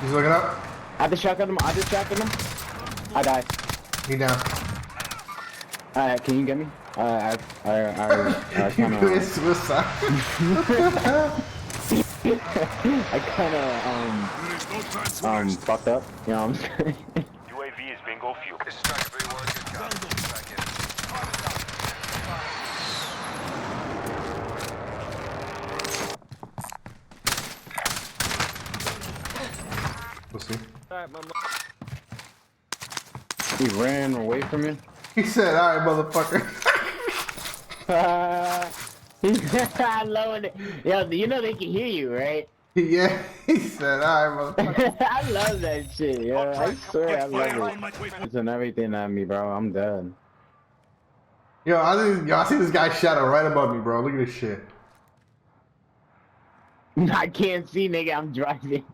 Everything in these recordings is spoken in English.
He's looking up. I distracted him. I died. He down. Alright, can you get me? I kinda... You suicide. I kinda, fucked up. You know what I'm saying? UAV is bingo fuel. This is Striker 3-1. Good copy. Back in. We'll see. He ran away from me. He said, "All right, motherfucker." I love it. Yo, you know they can hear you, right? Yeah, he said, "All right, motherfucker." I love that shit, yo. I swear I love it. It's and everything at me, bro. I'm dead. Yo, I see this guy's shadow right above me, bro. Look at this shit. I can't see, nigga. I'm driving.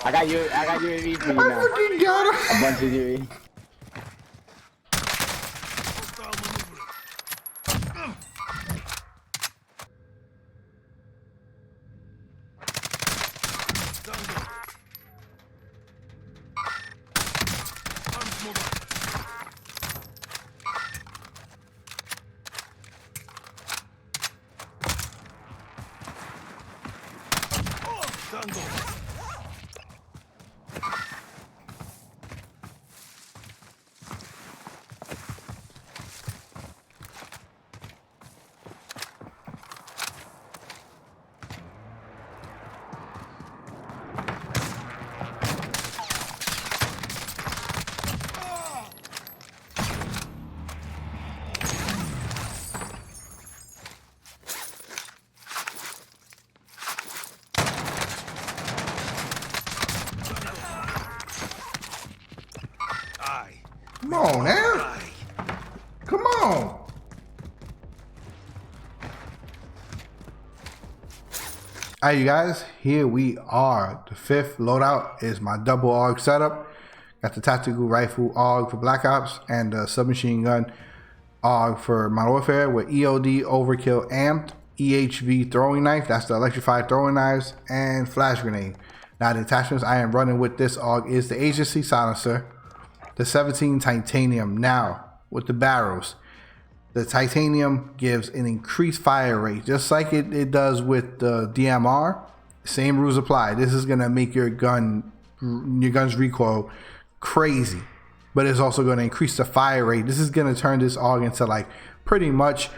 I got UAV for you now. I fucking got him. A bunch of UAV. Come on, now. Come on. Alright, you guys, here we are. The 5th loadout is my double AUG setup. Got the tactical rifle AUG for Black Ops and the submachine gun AUG for Modern Warfare with EOD Overkill Amped, EHV throwing knife, that's the electrified throwing knives, and flash grenade. Now the attachments I am running with this AUG is the agency silencer, the 17 titanium. Now with the barrels, the titanium gives an increased fire rate, just like it does with the DMR. Same rules apply. This is gonna make your gun's recoil crazy, but it's also gonna increase the fire rate. This is gonna turn this AUG into like pretty much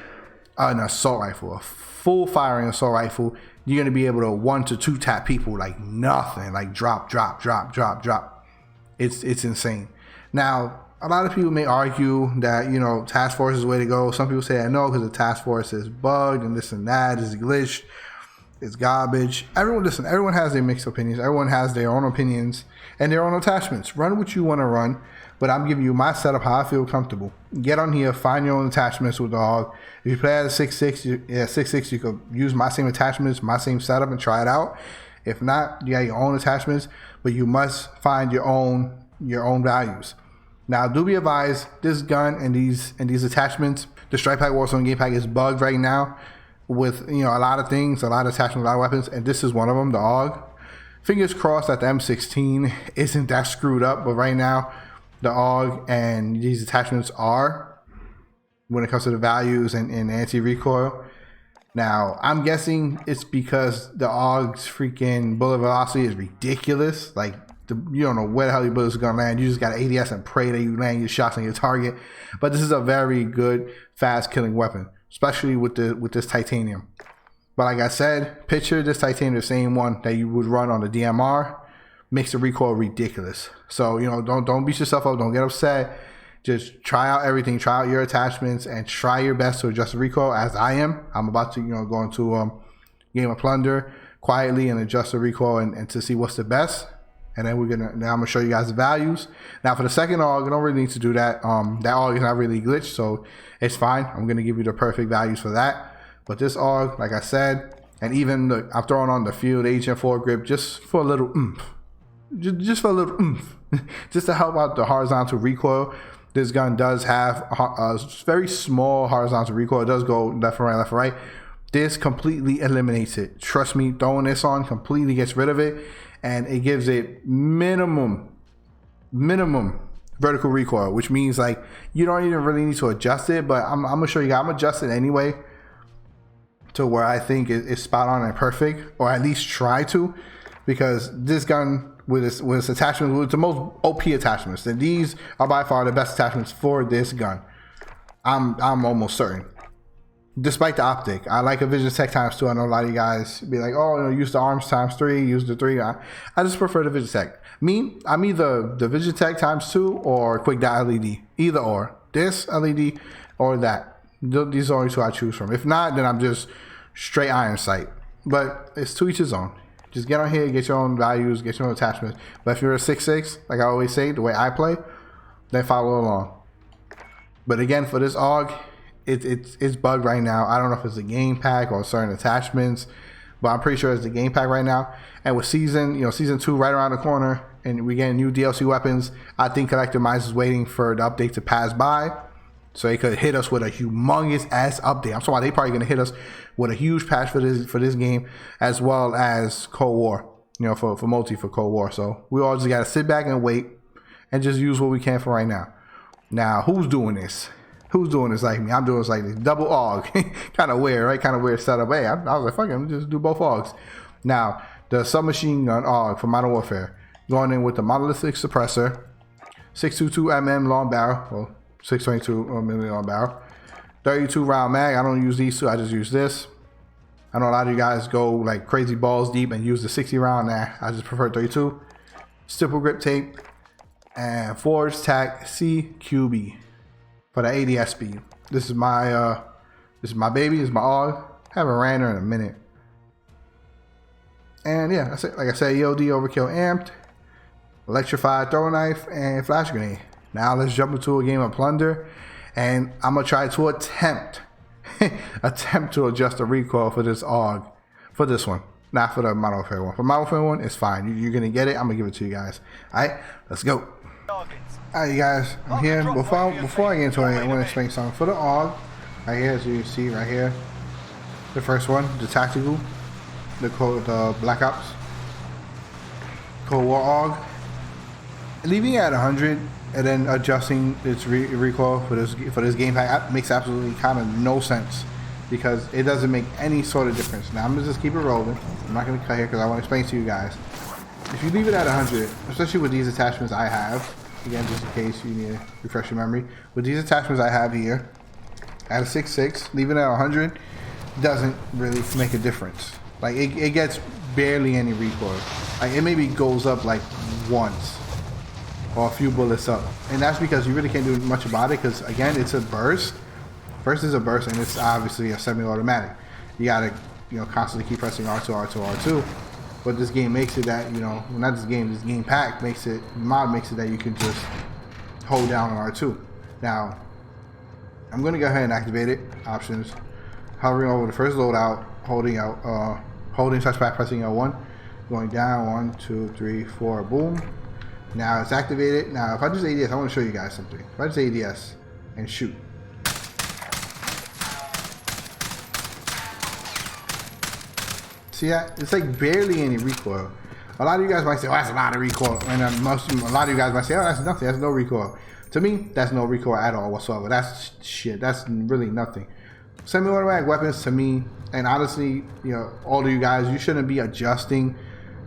an assault rifle, a full firing assault rifle. You're gonna be able to 1 to 2 tap people like nothing, like drop. It's insane. Now, a lot of people may argue that, you know, task force is the way to go. Some people say I know because the task force is bugged and this and that is glitched, it's garbage. Everyone has their mixed opinions. Everyone has their own opinions and their own attachments. Run what you want to run, but I'm giving you my setup how I feel comfortable. Get on here, find your own attachments with the AUG. If you play at a 6.6, you could use my same attachments, my same setup, and try it out. If not, you got your own attachments, but you must find your own values. Now, do be advised, this gun and these attachments, the Strikepack Warzone game pack is bugged right now with, you know, a lot of things, a lot of attachments, a lot of weapons, and this is one of them, the AUG. Fingers crossed that the M16 isn't that screwed up, but right now, the AUG and these attachments are, when it comes to the values and anti-recoil. Now, I'm guessing it's because the AUG's freaking bullet velocity is ridiculous. Like, you don't know where the hell your bullets are gonna land. You just got ADS and pray that you land your shots on your target. But this is a very good, fast killing weapon, especially with this titanium. But like I said, picture this titanium, the same one that you would run on the DMR, makes the recoil ridiculous. So, you know, don't beat yourself up, don't get upset. Just try out everything, try out your attachments, and try your best to adjust the recoil. As I am, I'm about to, you know, go into Game of Plunder quietly and adjust the recoil and to see what's the best. And then I'm gonna show you guys the values. Now for the second AUG, I don't really need to do that. That AUG is not really glitched, so it's fine. I'm gonna give you the perfect values for that. But this AUG, like I said, and even I'm throwing on the Field Agent foregrip just for a little oomph. Just for a little oomph. Just to help out the horizontal recoil. This gun does have a very small horizontal recoil. It does go left and right, This completely eliminates it. Trust me, throwing this on completely gets rid of it, and it gives it minimum vertical recoil, which means like you don't even really need to adjust it. But I'm gonna show you guys. I'm gonna adjust it anyway to where I think it's spot on and perfect, or at least try to, because this gun with its attachments, with the most OP attachments, and these are by far the best attachments for this gun. I'm almost certain. Despite the optic, I like a Vision Tech ×2. I know a lot of you guys be like, oh, you know, use the arms ×3, use the 3. I just prefer the Vision Tech. Me, I'm either the Vision Tech ×2 or Quick Dot LED. Either or. This LED or that. These are only two I choose from. If not, then I'm just straight iron sight. But it's to each his own. Just get on here, get your own values, get your own attachments. But if you're a 6.6, like I always say, the way I play, then follow along. But again, for this AUG, it's bugged right now. I don't know if it's a game pack or certain attachments, but I'm pretty sure it's the game pack right now. And with season 2 right around the corner, and we getting new DLC weapons, I think Collector Minds is waiting for the update to pass by, so they could hit us with a humongous ass update. I'm talking about they probably gonna hit us with a huge patch for this game, as well as Cold War. You know, for multi for Cold War. So we all just gotta sit back and wait, and just use what we can for right now. Now, who's doing this? Who's doing this like me? I'm doing this like this. Double AUG. Kind of weird, right? Kind of weird setup. Hey, I was like, fuck it, I'm just do both AUGs. Now, the submachine gun AUG for Modern Warfare. Going in with the monolithic suppressor. 622mm long barrel. Well, 622mm long barrel. 32 round mag. I don't use these two. I just use this. I know a lot of you guys go like crazy balls deep and use the 60 round. Nah, I just prefer 32. Stipple grip tape. And Forge Tac CQB. For the ADS speed. This is my baby. This is my AUG. Haven't ran her in a minute. And yeah, that's it. Like I said, EOD overkill amped, electrified throw knife, and flash grenade. Now let's jump into a game of plunder, and I'm gonna try to attempt to adjust the recoil for this AUG, for this one, not for the Modern Warfare one. For Modern Warfare one, it's fine. You're gonna get it. I'm gonna give it to you guys. All right, let's go. Alright, you guys, I'm here. Before I get into it, I want to explain something. For the AUG, right here, as you can see right here, the first one, the tactical, the Black Ops, Cold War AUG, leaving it at 100 and then adjusting its recoil for this game pack makes absolutely kind of no sense, because it doesn't make any sort of difference. Now I'm gonna just keep it rolling. I'm not gonna cut here because I want to explain to you guys. If you leave it at 100, especially with these attachments I have. Again, just in case you need to refresh your memory. With these attachments I have here, at a 6.6, leaving it at 100 doesn't really make a difference. Like, it gets barely any recoil. Like, it maybe goes up like once or a few bullets up. And that's because you really can't do much about it, because, again, it's a burst. First is a burst, and it's obviously a semi-automatic. You gotta, constantly keep pressing R2, R2, R2. But this game makes it that, not this game pack makes it, mod makes it that you can just hold down on R2. Now, I'm going to go ahead and activate it. Options. Hovering over the first loadout, holding touchpad, pressing L1. Going down, 1, 2, 3, 4, boom. Now it's activated. Now, if I just ADS, I want to show you guys something. If I just ADS and shoot. See that? It's like barely any recoil. A lot of you guys might say, oh, that's a lot of recoil. And a lot of you guys might say, oh, that's nothing. That's no recoil. To me, that's no recoil at all whatsoever. That's shit. That's really nothing. Semi-automatic weapons, to me, and honestly, all of you guys, you shouldn't be adjusting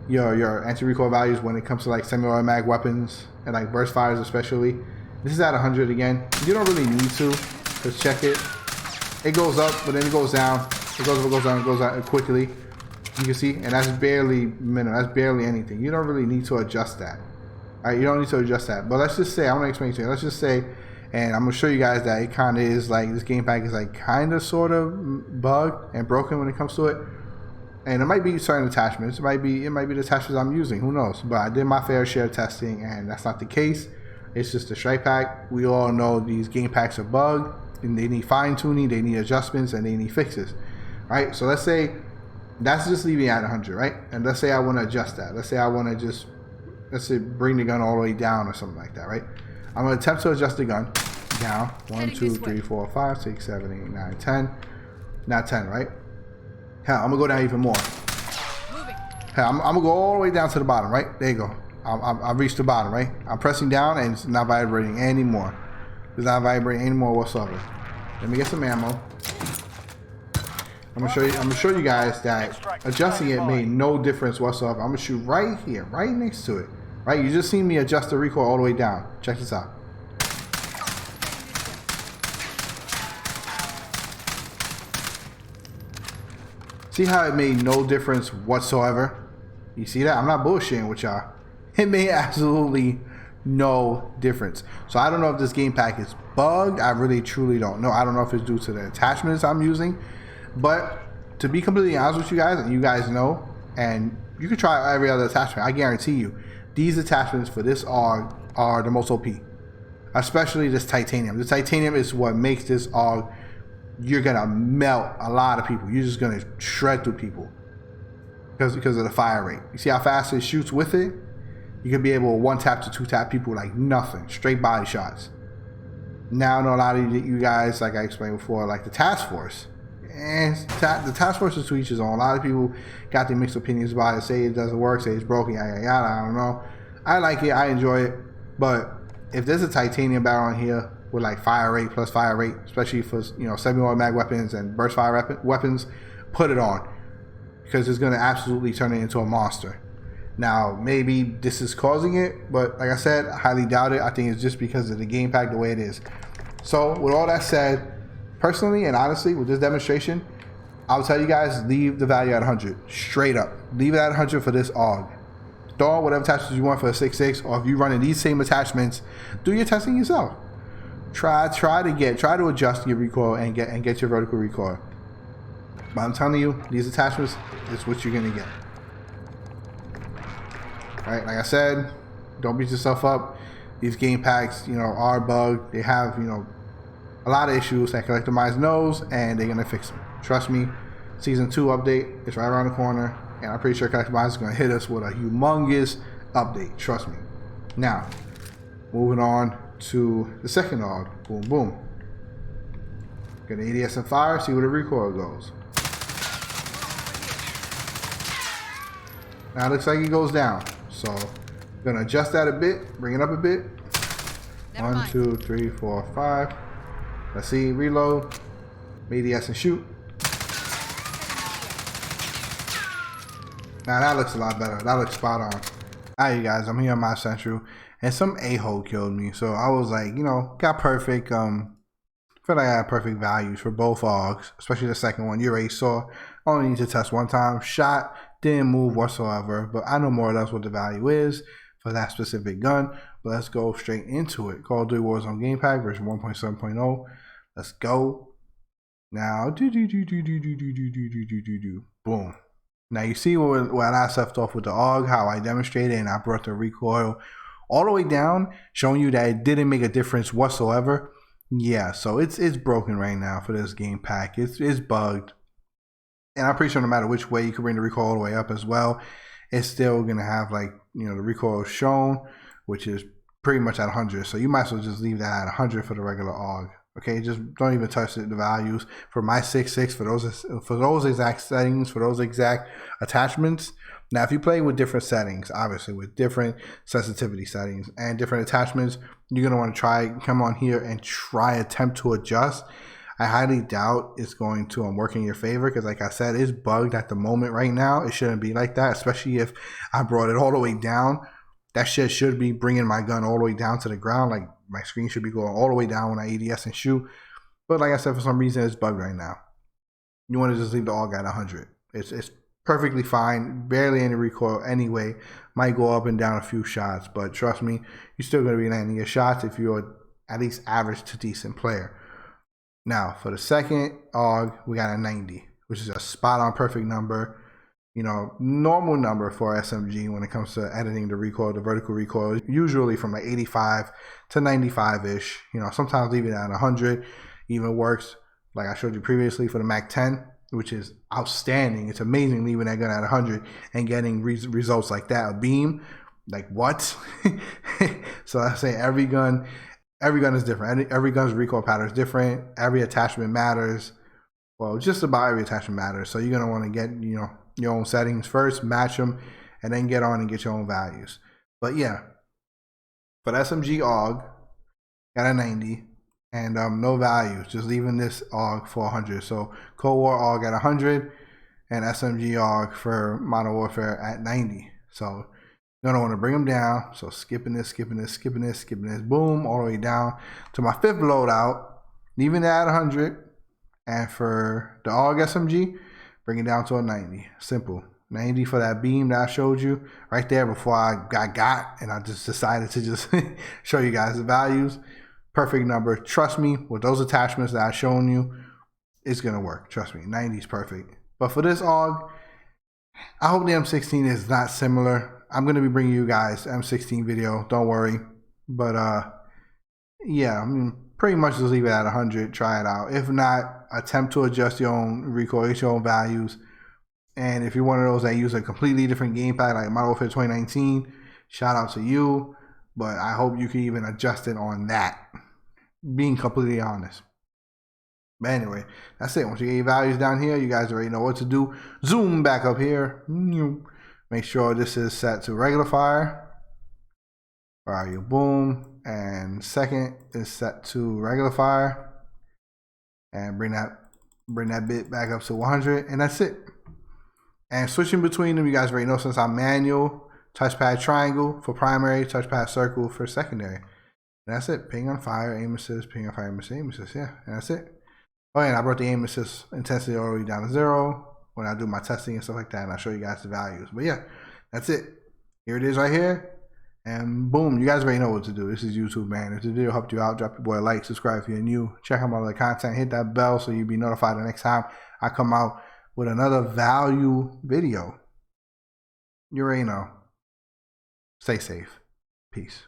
your anti-recoil values when it comes to like semi-automatic weapons and like burst fires especially. This is at 100 again. You don't really need to. Just check it. It goes up, but then it goes down. It goes up, it goes down, it goes out quickly. You can see, and that's barely minimum. That's barely anything. You don't really need to adjust that. All right, you don't need to adjust that. But let's just say, I want to explain to you. Let's just say, and I'm gonna show you guys that it kind of is like this game pack is like kind of sort of bugged and broken when it comes to it. And it might be certain attachments. It might be the attachments I'm using. Who knows? But I did my fair share of testing, and that's not the case. It's just a Strikepack. We all know these game packs are bugged, and they need fine tuning, they need adjustments, and they need fixes. All right, so let's say. That's just leaving at 100, right? And let's say I want to adjust that. Let's say I want to just, let's say bring the gun all the way down or something like that, right? I'm going to attempt to adjust the gun down. 1, 2, 3, 4, 5, 6, 7, 8, 9, 10. Not 10, right? Hell, I'm gonna go down even more. Hell, I'm gonna go all the way down to the bottom, right? There you go. I've reached the bottom, right? I'm pressing down and it's not vibrating anymore. It's not vibrating anymore whatsoever. Let me get some ammo. I'm gonna show you guys that adjusting it made no difference whatsoever. I'm gonna shoot right here, right next to it. Right? You just seen me adjust the recoil all the way down. Check this out. See how it made no difference whatsoever? You see that? I'm not bullshitting with y'all. It made absolutely no difference. So I don't know if this game pack is bugged. I really truly don't know. I don't know if it's due to the attachments I'm using. But to be completely honest with you guys, and you guys know, and you can try every other attachment, I guarantee you, these attachments for this AUG are the most OP. Especially this titanium. The titanium is what makes this AUG, you're gonna melt a lot of people. You're just gonna shred through people. Because of the fire rate. You see how fast it shoots with it? You can be able to 1-tap to 2-tap people like nothing. Straight body shots. Now I know a lot of you guys, like I explained before, like the task force. And the task force is to each his own. A lot of people got their mixed opinions about it. Say it doesn't work, say it's broken, yada yada. I don't know. I like it, I enjoy it. But if there's a titanium barrel on here with like fire rate plus fire rate, especially for 7mm mag weapons and burst fire weapons, put it on. Because it's going to absolutely turn it into a monster. Now, maybe this is causing it, but like I said, I highly doubt it. I think it's just because of the game pack the way it is. So, with all that said, personally and honestly, with this demonstration, I'll tell you guys, leave the value at 100. Straight up. Leave it at 100 for this AUG. Throw on whatever attachments you want for a 6.6, or if you're running these same attachments, do your testing yourself. Try to adjust your recoil and get your vertical recoil. But I'm telling you, these attachments is what you're gonna get. Right? Like I said, don't beat yourself up. These game packs, are bugged. They have, a lot of issues that Collector Minds knows, and they're gonna fix them. Trust me. Season 2 update is right around the corner, and I'm pretty sure Collector Minds is gonna hit us with a humongous update. Trust me. Now, moving on to the second AUG. Boom, boom. Get an ADS and fire. See where the recoil goes. Now it looks like it goes down. So I'm gonna adjust that a bit, bring it up a bit. 1, 2, 3, 4, 5. Let's see, reload. ADS and shoot. Now that looks a lot better. That looks spot on. Alright, you guys, I'm here on my central, and some a-hole killed me. So I was like, got perfect. Feel like I had perfect values for both AUGs, especially the second one. You already saw. Only need to test one time. Shot, didn't move whatsoever, but I know more or less what the value is for that specific gun. But let's go straight into it. Call of Duty Warzone Game Pack version 1.7.0. Let's go. Now, boom. Now you see where I left off with the AUG, how I demonstrated, and I brought the recoil all the way down, showing you that it didn't make a difference whatsoever. Yeah, so it's broken right now for this game pack. It's bugged. And I'm pretty sure no matter which way you can bring the recoil all the way up as well, it's still gonna have the recoil shown, which is pretty much at 100. So you might as well just leave that at 100 for the regular AUG. Okay, just don't even touch the values for my 6.6 for those exact settings, for those exact attachments. Now, if you play with different settings, obviously with different sensitivity settings and different attachments, you're gonna want to come on here and attempt to adjust. I highly doubt it's going to work in your favor because, like I said, it's bugged at the moment right now. It shouldn't be like that, especially if I brought it all the way down. That shit should be bringing my gun all the way down to the ground. Like, my screen should be going all the way down when I ADS and shoot. But like I said, for some reason, it's bugged right now. You want to just leave the AUG at 100. It's perfectly fine. Barely any recoil anyway. Might go up and down a few shots, but trust me, you're still going to be landing your shots if you're at least average to decent player. Now, for the second AUG, we got a 90, which is a spot-on perfect number. Normal number for SMG when it comes to editing the recoil, the vertical recoil, usually from like 85 to 95-ish. Sometimes leaving it at 100 even works. Like I showed you previously for the Mac 10, which is outstanding. It's amazing leaving that gun at 100 and getting results like that. A beam, like what? So I say every gun is different. Every gun's recoil pattern is different. Every attachment matters. Well, just about every attachment matters. So you're going to want to get, your own settings first, match them, and then get on and get your own values. But yeah, for the SMG AUG, got a 90 and no values, just leaving this AUG for 100. So Cold War AUG at 100 and SMG AUG for Modern Warfare at 90. So you're going to want to bring them down. So skipping this, boom, all the way down to my 5th loadout, leaving that at 100. And for the AUG SMG, bring it down to a 90. Simple. 90 for that beam that I showed you right there before I got and I just decided to just show you guys the values. Perfect number. Trust me, with those attachments that I've shown you, it's going to work. Trust me, 90 is perfect. But for this AUG, I hope the M16 is not similar. I'm going to be bringing you guys M16 video. Don't worry. But yeah, I mean, pretty much just leave it at 100. Try it out. If not, attempt to adjust your own recoil, your own values. And if you're one of those that use a completely different game pack like Modern Warfare 2019, shout out to you. But I hope you can even adjust it on that. Being completely honest. But anyway, that's it. Once you get your values down here, you guys already know what to do. Zoom back up here. Make sure this is set to regular fire. Fire your boom. And second is set to regular fire. And bring that bit back up to 100. And that's it. And switching between them, you guys already know since I'm manual, touchpad triangle for primary, touchpad circle for secondary. And that's it. Ping on fire, aim assist, ping on fire, aim assist, yeah. And that's it. Oh, and I brought the aim assist intensity all the way down to 0 when I do my testing and stuff like that, and I'll show you guys the values. But yeah, that's it. Here it is right here. And boom, you guys already know what to do. This is YouTube, man. If the video helped you out, drop your boy a like, subscribe if you're new. Check out my other content. Hit that bell so you'll be notified the next time I come out with another value video. You already know. Stay safe. Peace.